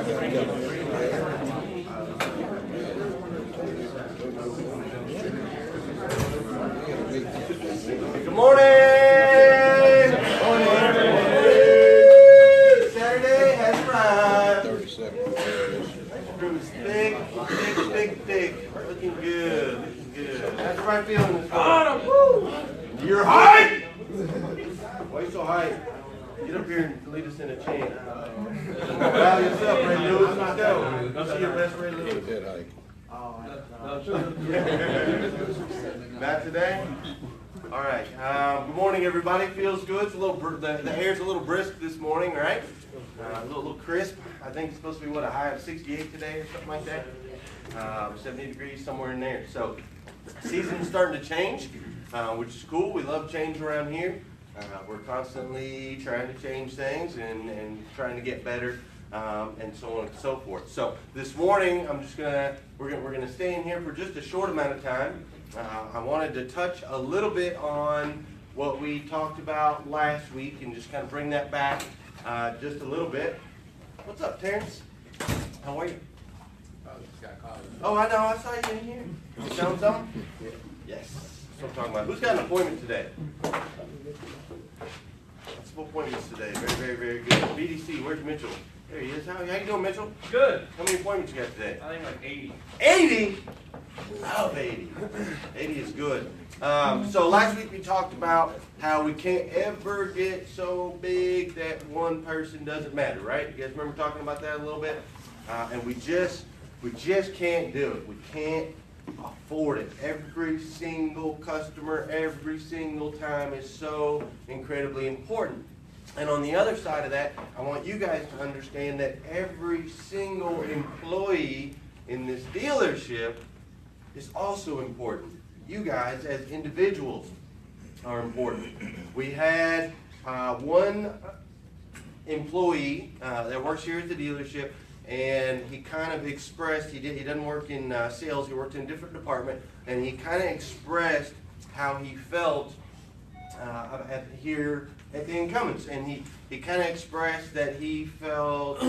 Good morning! Saturday has arrived. 37. Crew's thick. Looking good. How's everybody feeling this morning? You're hype! Why are you so hype? Get up here and lead us in a chant. Rally us up, Ray Lewis. Let's go. Go see your best Ray Lewis. Head hike. Not today? All right. Good morning, everybody. Feels good. It's a little. The air's a little brisk this morning, right? A little crisp. I think it's supposed to be a high of 68 today or something like that. 70 degrees somewhere in there. So, season's starting to change, which is cool. We love change around here. We're constantly trying to change things and trying to get better. And so on and so forth. So this morning, we're gonna stay in here for just a short amount of time. I wanted to touch a little bit on what we talked about last week and just kind of bring that back just a little bit. What's up, Terrence? How are you? Oh, I know. I saw you in here. You found something? Yes. That's what I'm talking about. Who's got an appointment today? Lots of appointments today. Very, very good. BDC, where's Mitchell? There he is. How you doing, Mitchell? Good. How many appointments you got today? I think like 80. 80? Love 80. 80 is good. So last week we talked about how we can't ever get so big that one person doesn't matter, right? You guys remember talking about that a little bit? And we just can't do it. We can't afford it. Every single customer, every single time is so incredibly important. And on the other side of that, I want you guys to understand that every single employee in this dealership is also important. You guys as individuals are important. We had one employee that works here at the dealership, and he kind of expressed, he doesn't work in sales, he worked in a different department, and he kind of expressed how he felt here at the Incumbents, and he kind of expressed that he felt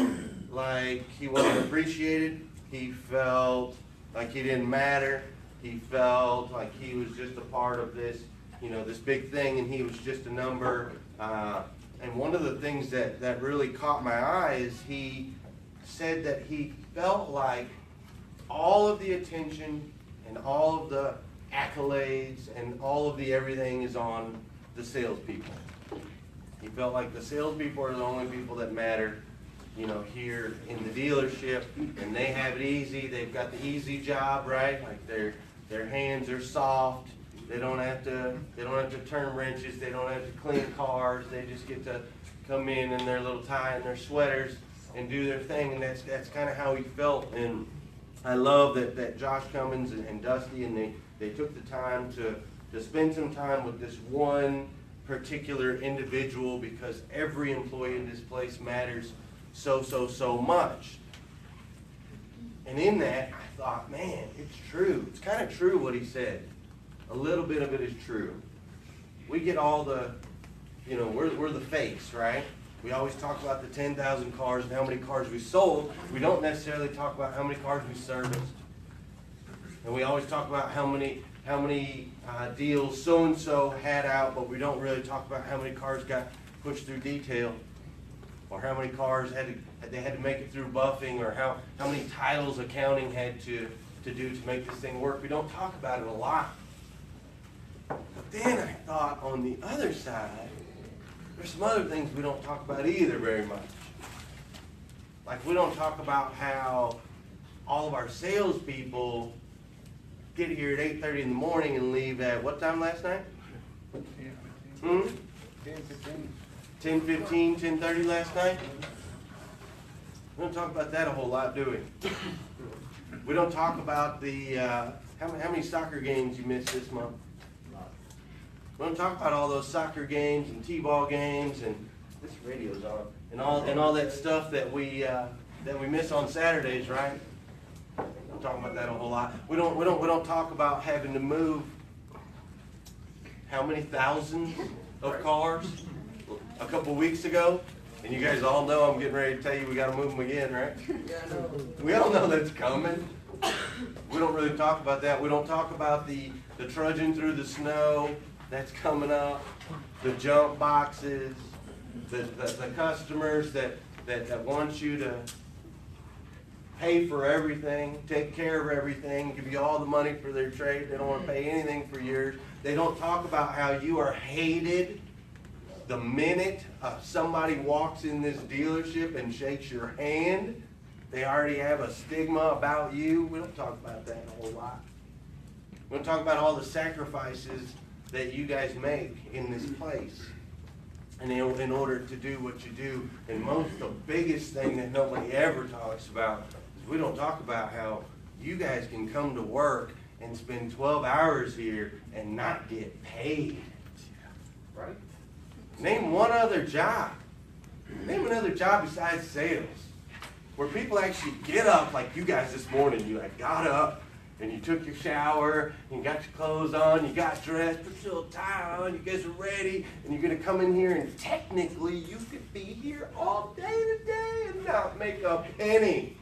like he wasn't appreciated, he felt like he didn't matter, he felt like he was just a part of this, this big thing, and he was just a number. And one of the things that really caught my eye is he said that he felt like all of the attention and all of the accolades and all of the everything is on the salespeople. He felt like the salespeople are the only people that matter, here in the dealership, and they have it easy. They've got the easy job, right? Like their hands are soft. They don't have to turn wrenches. They don't have to clean cars. They just get to come in their little tie and their sweaters and do their thing. And that's kind of how he felt. And I love that Josh Cummins and Dusty and they took the time to spend some time with this one particular individual, because every employee in this place matters so much. And in that, I thought, man, it's true. It's kind of true what he said. A little bit of it is true. We get all the, we're the face, right? We always talk about the 10,000 cars and how many cars we sold. We don't necessarily talk about how many cars we serviced. And we always talk about how many deals so-and-so had out, but we don't really talk about how many cars got pushed through detail, or how many cars they had to make it through buffing, or how many titles accounting had to do to make this thing work. We don't talk about it a lot. But then I thought, on the other side, there's some other things we don't talk about either very much. Like, we don't talk about how all of our salespeople get here at 8:30 in the morning and leave at what time last night? 10:15, 10:30 last night? We don't talk about that a whole lot, do we? We don't talk about the how many soccer games you missed this month. We don't talk about all those soccer games and t-ball games and this radio's on and all that stuff that we miss on Saturdays, right? We don't talk about that a whole lot. We don't talk about having to move how many thousands of cars a couple weeks ago And you guys all know I'm getting ready to tell you we got to move them again, right? Yeah, I know. We all know that's coming. We don't really talk about that. We don't talk about the trudging through the snow that's coming up, the jump boxes, the customers that want you to pay for everything, take care of everything, give you all the money for their trade. They don't want to pay anything for yours. They don't talk about how you are hated the minute somebody walks in this dealership and shakes your hand. They already have a stigma about you. We don't talk about that a whole lot. We don't talk about all the sacrifices that you guys make in this place and in order to do what you do. And the biggest thing that nobody ever talks about is we don't talk about how you guys can come to work and spend 12 hours here and not get paid. Right? Name one other job. Name another job besides sales where people actually get up like you guys this morning. You got up and you took your shower, and you got your clothes on, you got dressed, put your little tie on, you guys are ready, and you're going to come in here and technically you could be here all day today and not make a penny.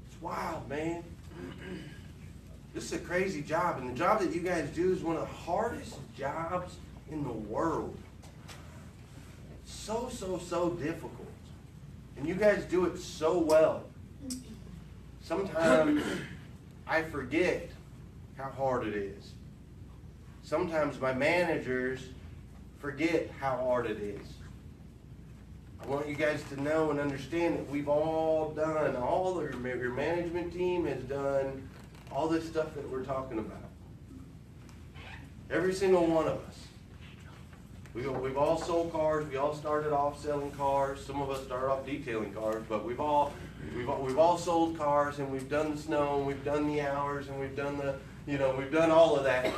It's wild, man. This is a crazy job, and the job that you guys do is one of the hardest jobs in the world. So difficult. And you guys do it so well. Sometimes I forget how hard it is. Sometimes my managers forget how hard it is. I want you guys to know and understand that we've all done, all of your management team has done all this stuff that we're talking about. Every single one of us. We've all sold cars. We all started off selling cars. Some of us started off detailing cars, but we've all sold cars, and we've done the snow, and we've done the hours, and we've done we've done all of that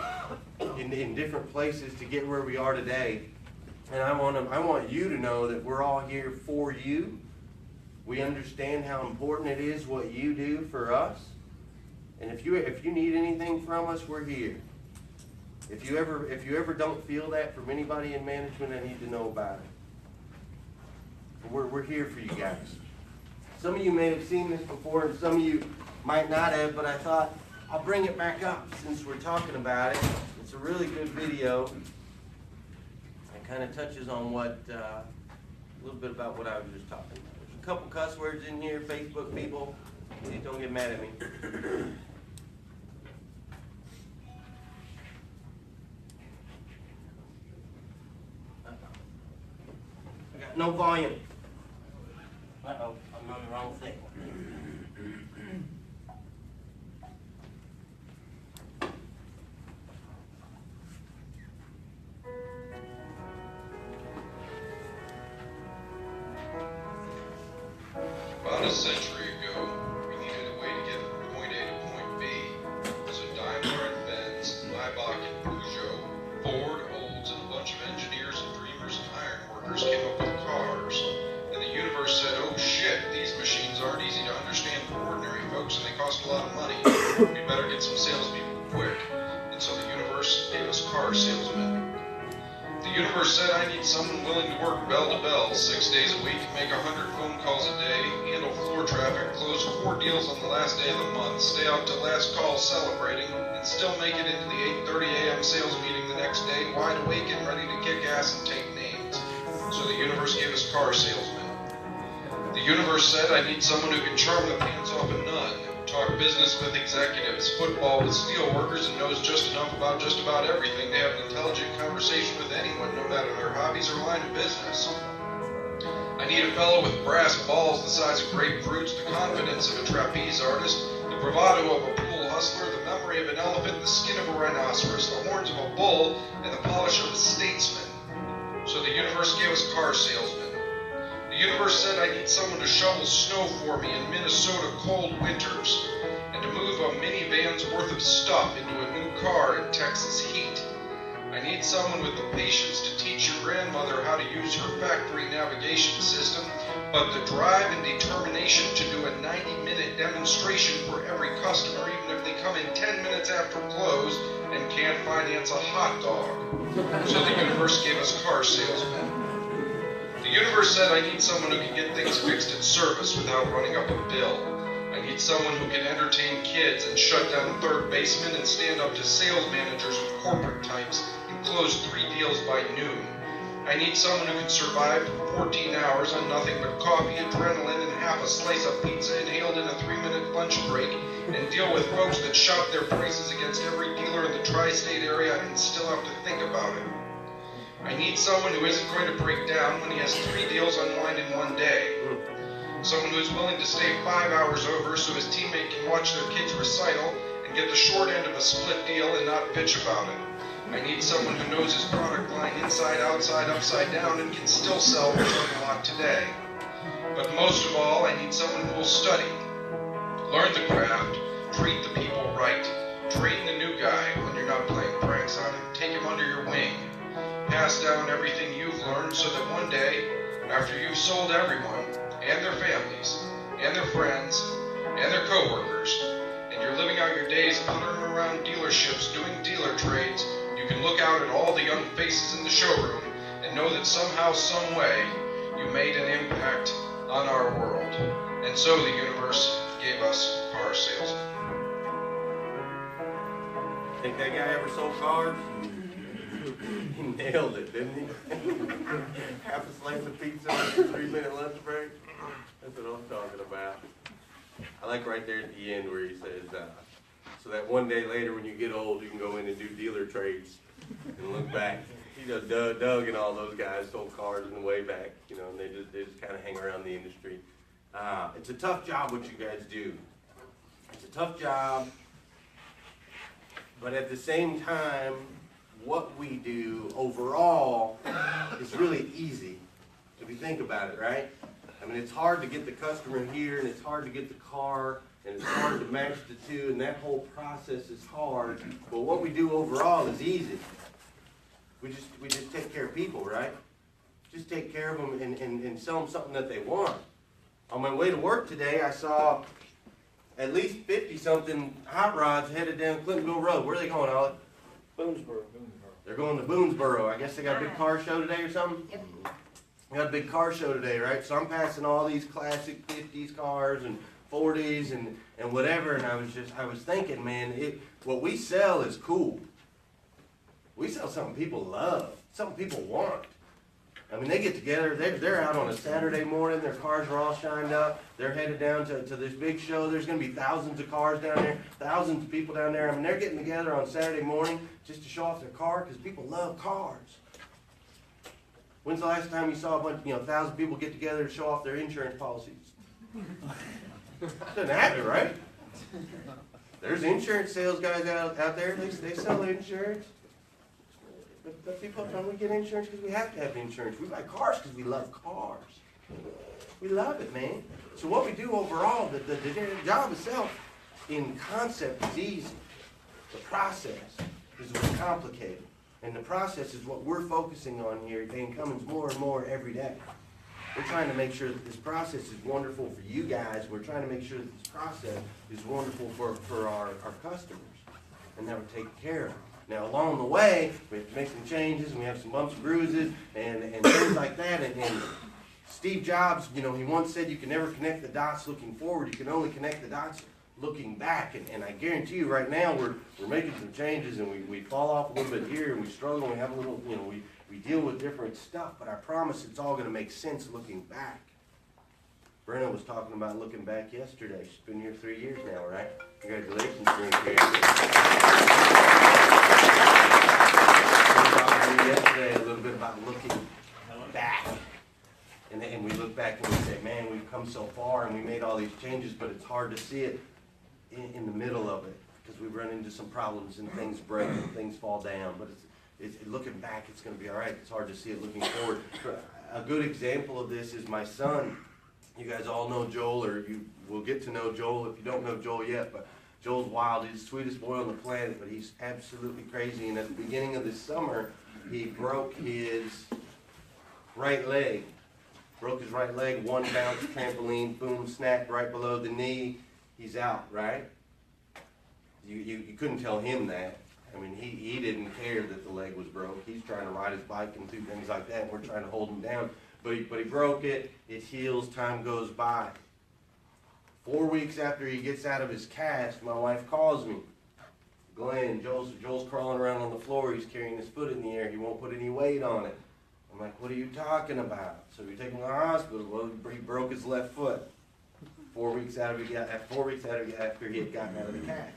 in different places to get where we are today. And I want you to know that we're all here for you. We understand how important it is what you do for us. And if you need anything from us, we're here. If you ever don't feel that from anybody in management, I need to know about it. We're here for you guys. Some of you may have seen this before, and some of you might not have, but I thought I'll bring it back up since we're talking about it. It's a really good video. It kind of touches on a little bit about what I was just talking about. There's a couple cuss words in here, Facebook people. Please don't get mad at me. I got no volume. Uh-oh, I'm on the wrong thing. About a century ago, we needed a way to get from point A to point B. So Daimler and Benz, Maybach and Peugeot, Ford, Olds, and a bunch of engineers and dreamers and iron workers came up with cars. And the universe said, oh shit, these machines aren't easy to understand for ordinary folks and they cost a lot of money. We better get some salespeople quick. And so the universe gave us car salesmen. The universe said I need someone willing to work bell to bell 6 days a week, make 100 phone calls a day, handle floor traffic, close 4 deals on the last day of the month, stay out till last call celebrating, and still make it into the 8:30 a.m. sales meeting the next day, wide awake and ready to kick ass and take names. So the universe gave us car salesmen. The universe said I need someone who can charm the pants off a nun, talk business with executives, football with steel workers, and knows just enough about just about everything to have an intelligent conversation with anyone, no matter their hobbies or line of business. I need a fellow with brass balls the size of grapefruits, the confidence of a trapeze artist, the bravado of a pool hustler, the memory of an elephant, the skin of a rhinoceros, the horns of a bull, and the polish of a statesman. So the universe gave us car salesmen. The universe said I need someone to shovel snow for me in Minnesota cold winters, and to move a minivan's worth of stuff into a new car in Texas heat. I need someone with the patience to teach your grandmother how to use her factory navigation system, but the drive and determination to do a 90-minute demonstration for every customer, even if they come in 10 minutes after close and can't finance a hot dog. So the universe gave us car salesmen. The universe said I need someone who can get things fixed at service without running up a bill. I need someone who can entertain kids and shut down third basemen and stand up to sales managers with corporate types and close 3 deals by noon. I need someone who can survive for 14 hours on nothing but coffee, adrenaline, and half a slice of pizza inhaled in a 3-minute lunch break, and deal with folks that shop their prices against every dealer in the tri-state area and still have to think about it. I need someone who isn't going to break down when he has 3 deals unwind in one day. Someone who is willing to stay 5 hours over so his teammate can watch their kid's recital and get the short end of a split deal and not bitch about it. I need someone who knows his product line inside, outside, upside down, and can still sell what's on the lot today. But most of all, I need someone who will study, learn the craft, treat the people right, train the new guy when you're not playing pranks on him, take him under your wing, pass down everything you've learned so that one day, after you've sold everyone, and their families, and their friends, and their co-workers, and you're living out your days puttering around dealerships doing dealer trades, you can look out at all the young faces in the showroom and know that somehow, some way, you made an impact on our world. And so the universe gave us car salesmen. Think that guy ever sold cars? He nailed it, didn't he? Half a slice of pizza on a 3-minute lunch break. That's what I'm talking about. I like right there at the end where he says, so that one day later when you get old, you can go in and do dealer trades and look back. You know, Doug and all those guys sold cars in the way back, you know, and they just kind of hang around the industry. It's a tough job what you guys do. It's a tough job, but at the same time, what we do overall is really easy, if you think about it, right? I mean, it's hard to get the customer here, and it's hard to get the car, and it's hard to match the two, and that whole process is hard. But what we do overall is easy. We just take care of people, right? Just take care of them and sell them something that they want. On my way to work today, I saw at least 50-something hot rods headed down Clintonville Road. Where are they going, Ollie? Boonesboro. They're going to Boonesboro. I guess they got a big car show today or something? Yep. We got a big car show today, right? So I'm passing all these classic 50s cars and 40s and whatever, and I was thinking, man, what we sell is cool. We sell something people love, something people want. I mean, they get together, they're out on a Saturday morning, their cars are all shined up, they're headed down to this big show, there's gonna be thousands of cars down there, thousands of people down there. I mean, they're getting together on Saturday morning just to show off their car, because people love cars. When's the last time you saw a bunch, 1,000 people get together to show off their insurance policies? Doesn't happen, right? There's insurance sales guys out there, they sell insurance. But people don't we get insurance because we have to have insurance. We buy cars because we love cars. We love it, man. So what we do overall, the job itself in concept is easy. The process is what's complicated. And the process is what we're focusing on here at Van Cummins more and more every day. We're trying to make sure that this process is wonderful for you guys. We're trying to make sure that this process is wonderful for our customers and that we're taking care of. Now, along the way, we have to make some changes, and we have some bumps and bruises, and things like that. And Steve Jobs, he once said you can never connect the dots looking forward. You can only connect the dots looking back. And I guarantee you right now we're making some changes, and we fall off a little bit here, and we struggle, and we have a little, we deal with different stuff. But I promise it's all going to make sense looking back. Brenna was talking about looking back yesterday. She's been here 3 years now, right? Congratulations, Brenna. Yesterday a little bit about looking back, and we look back and we say, man, we've come so far and we made all these changes, but it's hard to see it in the middle of it because we run into some problems and things break and things fall down. But it's looking back, it's going to be all right. It's hard to see it looking forward. A good example of this is my son. You guys all know Joel, or you will get to know Joel if you don't know Joel yet, but Joel's wild. He's the sweetest boy on the planet, but he's absolutely crazy. And at the beginning of this summer, he broke his right leg. Broke his right leg, one bounce trampoline, boom, snap right below the knee. He's out, right? You couldn't tell him that. I mean, he didn't care that the leg was broke. He's trying to ride his bike and do things like that, and we're trying to hold him down. But he broke it. It heals. Time goes by. 4 weeks after he gets out of his cast, my wife calls me. Glenn, Joel's crawling around on the floor. He's carrying his foot in the air. He won't put any weight on it. I'm like, what are you talking about? So we take him to the hospital. Well, he broke his left foot. 4 weeks after he had gotten out of the cast.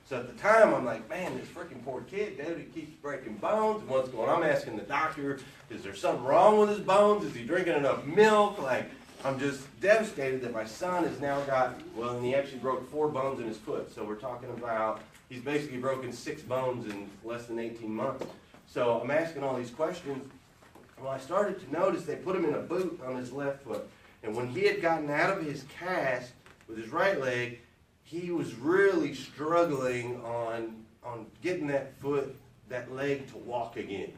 So at the time, I'm like, man, this freaking poor kid, dude, he keeps breaking bones. And what's going on? I'm asking the doctor, is there something wrong with his bones? Is he drinking enough milk? Like, I'm just devastated that my son has now got, well, and he actually broke 4 bones in his foot. So we're talking about, he's basically broken 6 bones in less than 18 months. So I'm asking all these questions. Well, I started to notice they put him in a boot on his left foot. And when he had gotten out of his cast with his right leg, he was really struggling on getting that leg to walk again.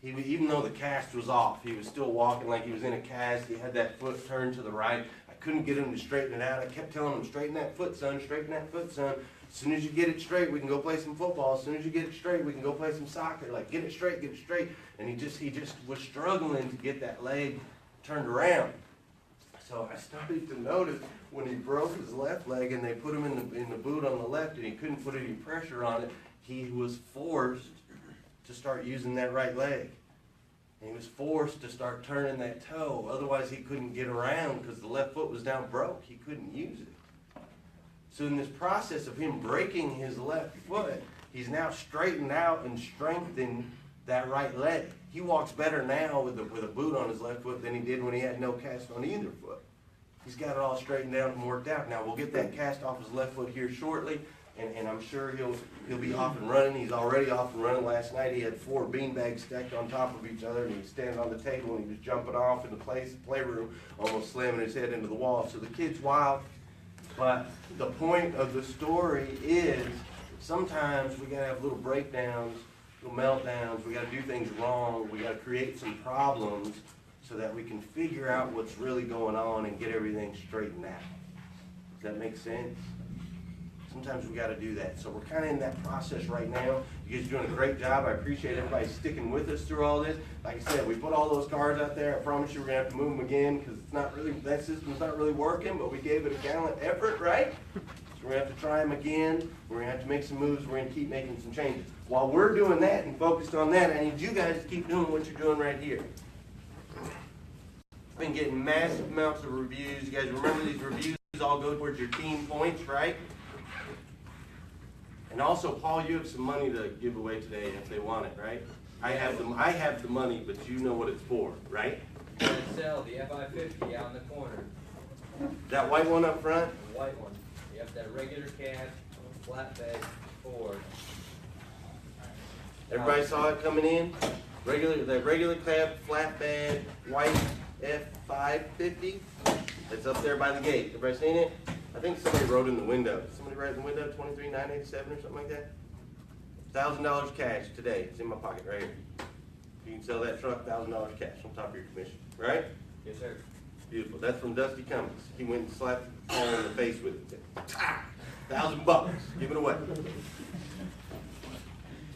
Even though the cast was off, he was still walking like he was in a cast. He had that foot turned to the right. I couldn't get him to straighten it out. I kept telling him, straighten that foot, son, straighten that foot, son. As soon as you get it straight, we can go play some football. As soon as you get it straight, we can go play some soccer. Like, get it straight, get it straight. And he just was struggling to get that leg turned around. So I started to notice when he broke his left leg and they put him in the boot on the left and he couldn't put any pressure on it, he was forced to start using that right leg. And he was forced to start turning that toe. Otherwise, he couldn't get around because the left foot was down broke. He couldn't use it. So in this process of him breaking his left foot, he's now straightened out and strengthened that right leg. He walks better now with a boot on his left foot than he did when he had no cast on either foot. He's got it all straightened out and worked out. Now we'll get that cast off his left foot here shortly, and I'm sure he'll be off and running. He's already off and running. Last night he had 4 beanbags stacked on top of each other, and he was standing on the table and he was jumping off in the playroom, almost slamming his head into the wall. So the kid's wild. But the point of the story is sometimes we gotta have little breakdowns, little meltdowns. We gotta do things wrong. We gotta create some problems so that we can figure out what's really going on and get everything straightened out. Does that make sense? Sometimes we gotta do that. So we're kind of in that process right now. You guys are doing a great job. I appreciate everybody sticking with us through all this. Like I said, we put all those cards out there. I promise you we're gonna have to move them again because it's not really, that system's not really working, but we gave it a gallant effort, right? So we're gonna have to try them again. We're gonna have to make some moves. We're gonna keep making some changes. While we're doing that and focused on that, I need you guys to keep doing what you're doing right here. I've been getting massive amounts of reviews. You guys remember these reviews all go towards your team points, right? And also, Paul, you have some money to give away today if they want it, right? I have the money, but you know what it's for, right? You're gonna sell the FI-50 out in the corner. That white one up front? The white one. You have that regular cab, flatbed, Ford. Everybody saw it coming in? That regular cab, flatbed, white F550. It's up there by the gate. Everybody seen it? I think somebody wrote in the window. Did somebody write in the window 23,987 or something like that? $1,000 cash today. It's in my pocket right here. You can sell that truck, $1,000 cash on top of your commission, right? Yes, sir. Beautiful. That's from Dusty Cummings. He went and slapped Paul in the face with it. $1,000. Give it away.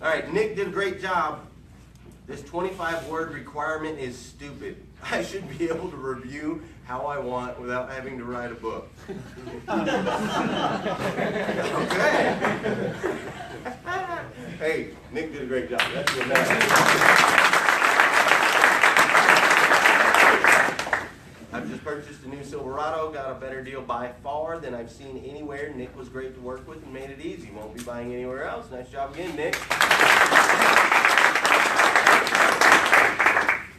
All right, Nick did a great job. This 25-word requirement is stupid. I should be able to review how I want without having to write a book. Okay. Hey, Nick did a great job. That's your I've just purchased a new Silverado, got a better deal by far than I've seen anywhere. Nick was great to work with and made it easy. Won't be buying anywhere else. Nice job again, Nick.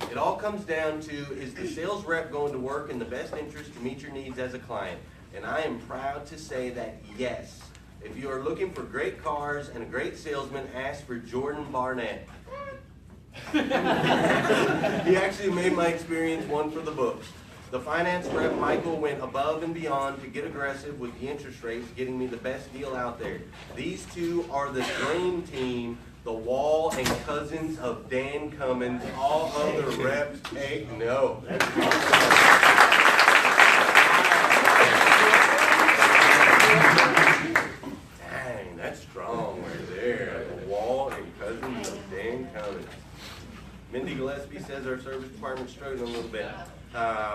It all comes down to, is the sales rep going to work in the best interest to meet your needs as a client? And I am proud to say that yes. If you are looking for great cars and a great salesman, ask for Jordan Barnett. He actually made my experience one for the books. The finance rep, Michael, went above and beyond to get aggressive with the interest rates, getting me the best deal out there. These two are the dream team, the Wall and cousins of Dan Cummins. All other reps take no. Dang, that's strong right there. The Wall and cousins of Dan Cummins. Mindy Gillespie says our service department's struggling a little bit.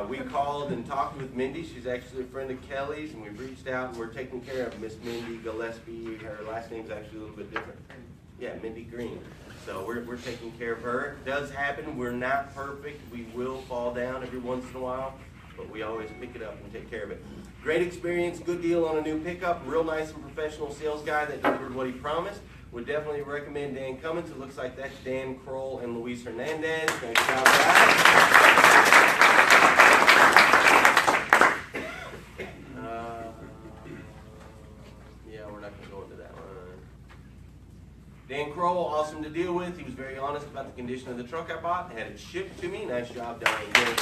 We called and talked with Mindy. She's actually a friend of Kelly's, and we've reached out and we're taking care of Miss Mindy Gillespie. Her last name's actually a little bit different. Yeah, Mindy Green. So we're taking care of her. It does happen. We're not perfect. We will fall down every once in a while, but we always pick it up and take care of it. Great experience, good deal on a new pickup. Real nice and professional sales guy that delivered what he promised. Would definitely recommend Dan Cummins. It looks like that's Dan Kroll and Luis Hernandez. Nice job, guys. Yeah, we're not going to go into that one. Dan Kroll, awesome to deal with. He was very honest about the condition of the truck I bought and had it shipped to me. Nice job, Dan Kroll.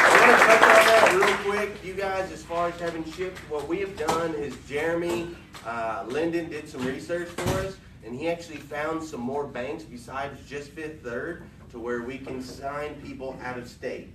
I want to touch on that real quick, you guys, as far as having shipped. What we have done is Jeremy Linden did some research for us, and he actually found some more banks besides just Fifth Third to where we can sign people out of state.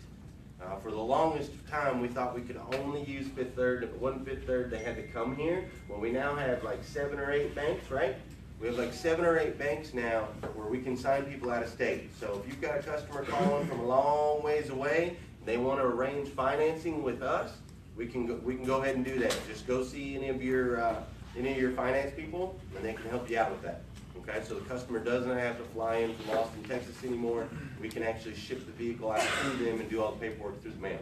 For the longest time, we thought we could only use Fifth Third. If it wasn't Fifth Third, they had to come here. Well, we now have like 7 or 8 banks, right? We have like 7 or 8 banks now where we can sign people out of state. So if you've got a customer calling from a long ways away, and they want to arrange financing with us, we can go ahead and do that. Just go see any of your finance people, and they can help you out with that. Okay, so the customer doesn't have to fly in from Austin, Texas anymore. We can actually ship the vehicle out to them and do all the paperwork through the mail.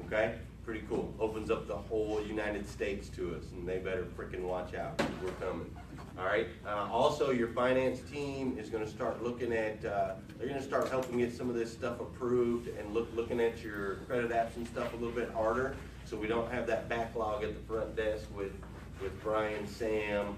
Okay, pretty cool. Opens up the whole United States to us, and they better freaking watch out, because we're coming. All right. Also, your finance team is going to start looking at. They're going to start helping get some of this stuff approved and looking at your credit apps and stuff a little bit harder, so we don't have that backlog at the front desk with Brian, Sam.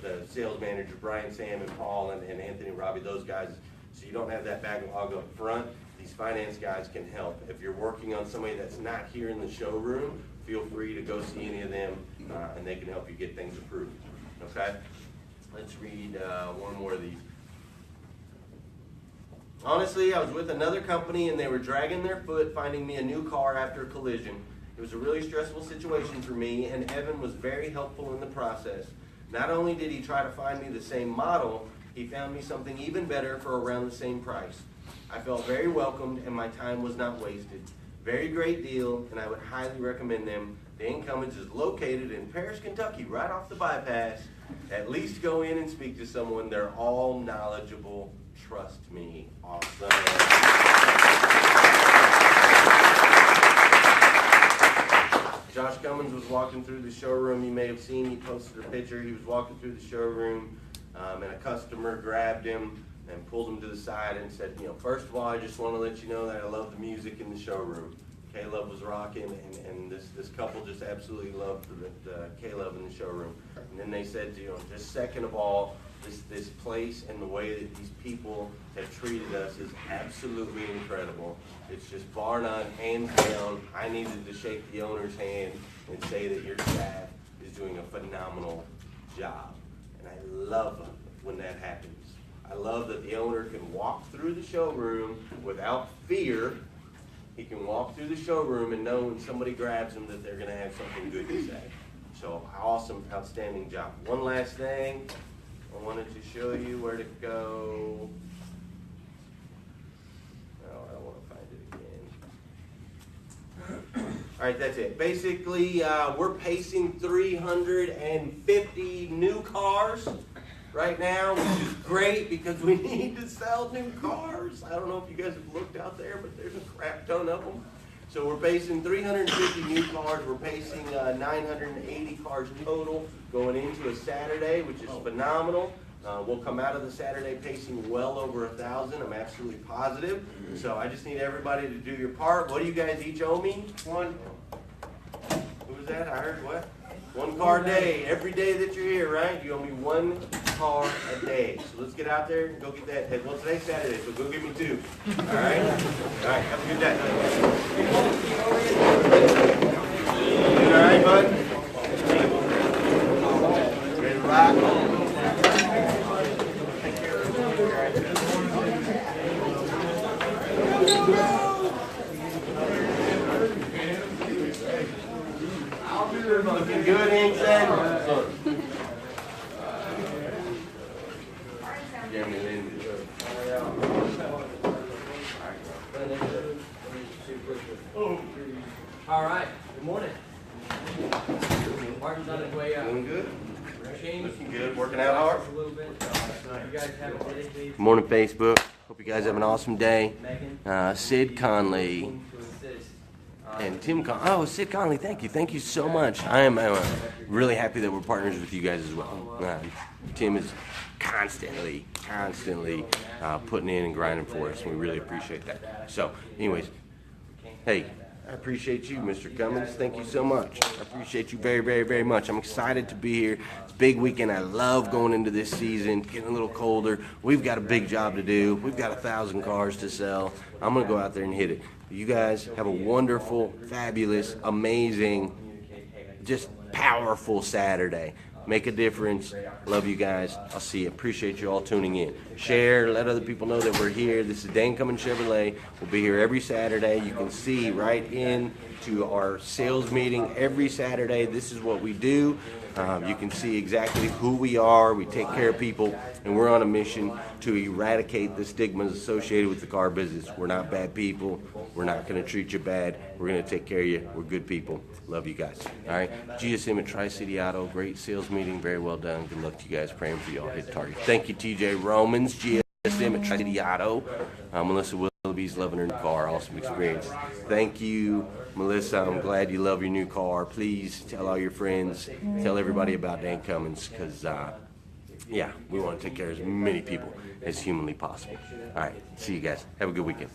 The sales manager, Brian, Sam, and Paul, and Anthony, Robbie, those guys. So you don't have that backlog up front. These finance guys can help. If you're working on somebody that's not here in the showroom, feel free to go see any of them, and they can help you get things approved. Okay? Let's read one more of these. Honestly, I was with another company, and they were dragging their foot finding me a new car after a collision. It was a really stressful situation for me, and Evan was very helpful in the process. Not only did he try to find me the same model, he found me something even better for around the same price. I felt very welcomed, and my time was not wasted. Very great deal, and I would highly recommend them. Dan Cummins is located in Paris, Kentucky, right off the bypass. At least go in and speak to someone. They're all knowledgeable. Trust me. Awesome. Josh Cummins was walking through the showroom. You may have seen, he posted a picture. He was walking through the showroom, and a customer grabbed him and pulled him to the side and said, first of all, I just want to let you know that I love the music in the showroom. Caleb was rocking, and this couple just absolutely loved Caleb in the showroom. And then they said, just second of all, this place and the way that these people have treated us is absolutely incredible. It's just bar none, hands down. I needed to shake the owner's hand and say that your staff is doing a phenomenal job. And I love when that happens. I love that the owner can walk through the showroom without fear. He can walk through the showroom and know when somebody grabs him that they're going to have something good to say. So awesome, outstanding job. One last thing. I wanted to show you where to go. Oh, I don't want to find it again. All right, that's it. Basically, we're pacing 350 new cars right now, which is great because we need to sell new cars. I don't know if you guys have looked out there, but there's a crap ton of them. So we're pacing 350 new cars. We're pacing 980 cars total going into a Saturday, which is phenomenal. We'll come out of the Saturday pacing well over 1,000. I'm absolutely positive. So I just need everybody to do your part. What do you guys each owe me? One. Who was that? I heard what? One car a day. Every day that you're here, right? You owe me one car a day. So let's get out there and go get that. Well, today's Saturday, so go get me 2. All right? All right, have a good day. You all right, bud? Ready to rock? Looking good, Hinkson. Jeremy Lindsay. All right, good morning. Martin's on his way up. Doing good? Shane, Looking good. Working out hard? a little bit. You guys have a dedicated Good morning, Facebook. Hope you guys have an awesome day. Megan Sid Conley to assist. and Tim Conley. Oh, Sid Conley, thank you. Thank you so much. I am really happy that we're partners with you guys as well. Tim is constantly putting in and grinding for us, and we really appreciate that. So, anyways, hey, I appreciate you, Mr. Cummins. Thank you so much. I appreciate you very, very, very much. I'm excited to be here. It's a big weekend. I love going into this season, getting a little colder. We've got a big job to do. We've got 1,000 cars to sell. I'm going to go out there and hit it. You guys have a wonderful, fabulous, amazing, just powerful Saturday. Make a difference. Love you guys. I'll see you. Appreciate you all tuning in. Share. Let other people know that we're here. This is Dan Cummins Chevrolet. We'll be here every Saturday. You can see right into our sales meeting every Saturday. This is what we do. You can see exactly who we are. We take care of people, and we're on a mission to eradicate the stigmas associated with the car business. We're not bad people. We're not going to treat you bad. We're going to take care of you. We're good people. Love you guys. All right. GSM at Tri-City Auto. Great sales meeting. Very well done. Good luck to you guys. Praying for you all. Hit target. Thank you, TJ Romans. GSM at Tri-City Auto. Melissa Willoughby's loving her new car. Awesome experience. Thank you, Melissa. I'm glad you love your new car. Please tell all your friends. Tell everybody about Dan Cummins, because, yeah, we want to take care of as many people as humanly possible. All right. See you guys. Have a good weekend.